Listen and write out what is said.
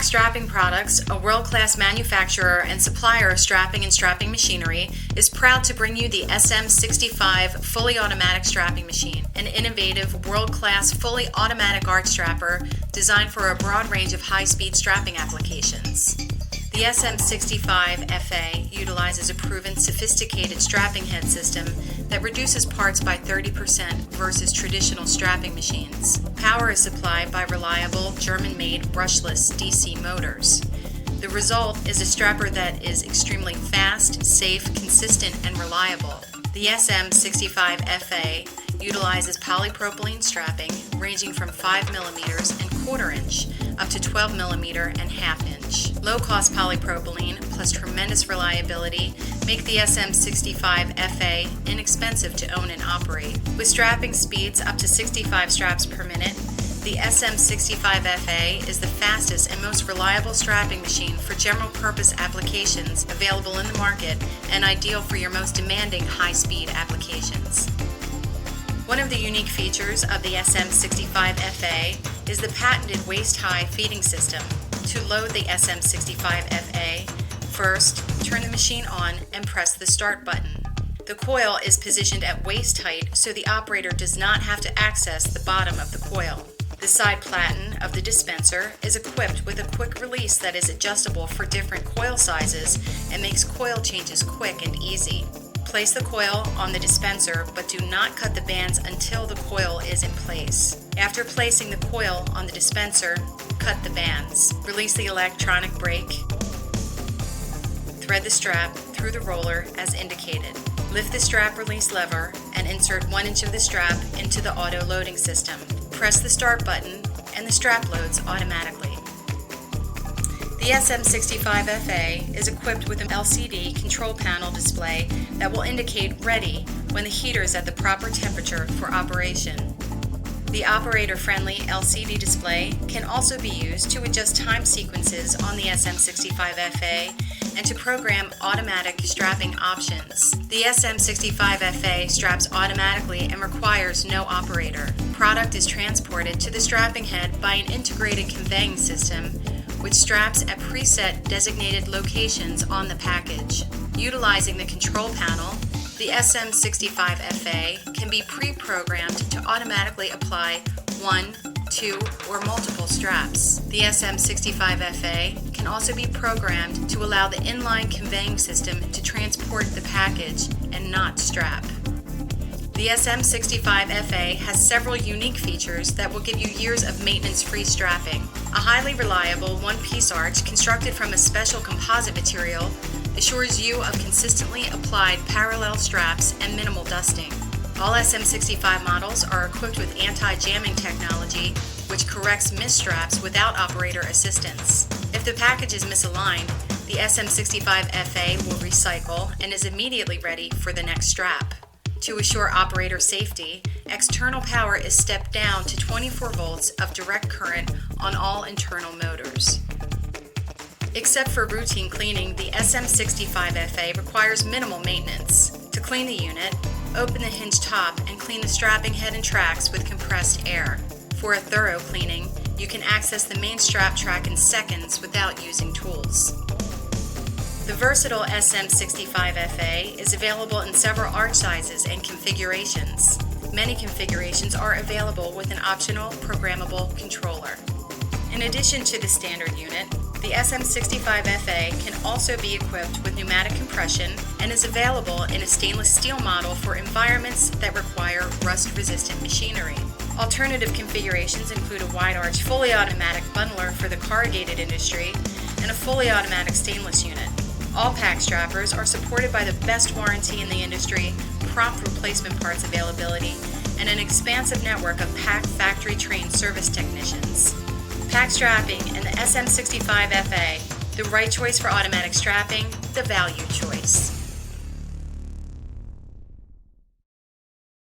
PAC Strapping Products, a world-class manufacturer and supplier of strapping and strapping machinery, is proud to bring you the SM65 fully automatic strapping machine, an innovative, world-class, fully automatic arch strapper designed for a broad range of high-speed strapping applications. The SM65 FA utilizes a proven, sophisticated strapping head system that reduces parts by 30% versus traditional strapping machines. Power is supplied by reliable, German-made brushless DC motors. The result is a strapper that is extremely fast, safe, consistent, and reliable. The SM65 FA utilizes polypropylene strapping ranging from 5mm and 1/4 inch up to 12mm and 1/2 inch. Low-cost polypropylene plus tremendous reliability make the SM65 FA inexpensive to own and operate. With strapping speeds up to 65 straps per minute, the SM65 FA is the fastest and most reliable strapping machine for general-purpose applications available in the market and ideal for your most demanding high-speed applications. One of the unique features of the SM65 FA is the patented waist-high feeding system. To load the SM65 FA, first turn the machine on and press the start button. The coil is positioned at waist height so the operator does not have to access the bottom of the coil. The side platen of the dispenser is equipped with a quick release that is adjustable for different coil sizes and makes coil changes quick and easy. Place the coil on the dispenser, but do not cut the bands until the coil is in place. After placing the coil on the dispenser, cut the bands. Release the electronic brake. Thread the strap through the roller as indicated. Lift the strap release lever and insert 1 inch of the strap into the auto loading system. Press the start button and the strap loads automatically. The SM65 FA is equipped with an LCD control panel display that will indicate ready when the heater is at the proper temperature for operation. The operator-friendly LCD display can also be used to adjust time sequences on the SM65 FA and to program automatic strapping options. The SM65 FA straps automatically and requires no operator. Product is transported to the strapping head by an integrated conveying system which straps at preset designated locations on the package. Utilizing the control panel, the SM65 FA can be pre-programmed to automatically apply 1, 2, or multiple straps. The SM65 FA can also be programmed to allow the inline conveying system to transport the package and not strap. The SM65 FA has several unique features that will give you years of maintenance-free strapping. A highly reliable one-piece arch constructed from a special composite material assures you of consistently applied parallel straps and minimal dusting. All SM65 models are equipped with anti-jamming technology, which corrects misstraps without operator assistance. If the package is misaligned, the SM65 FA will recycle and is immediately ready for the next strap. To assure operator safety, external power is stepped down to 24 volts of direct current on all internal motors. Except for routine cleaning, the SM65 FA requires minimal maintenance. To clean the unit, open the hinge top and clean the strapping head and tracks with compressed air. For a thorough cleaning, you can access the main strap track in seconds without using tools. The versatile SM65 FA is available in several arch sizes and configurations. Many configurations are available with an optional programmable controller. In addition to the standard unit, the SM65 FA can also be equipped with pneumatic compression and is available in a stainless steel model for environments that require rust-resistant machinery. Alternative configurations include a wide arch fully automatic bundler for the corrugated industry and a fully automatic stainless unit. All PAC strappers are supported by the best warranty in the industry, prompt replacement parts availability, and an expansive network of PAC factory-trained service technicians. PAC Strapping and the SM65 FA, the right choice for automatic strapping, the value choice.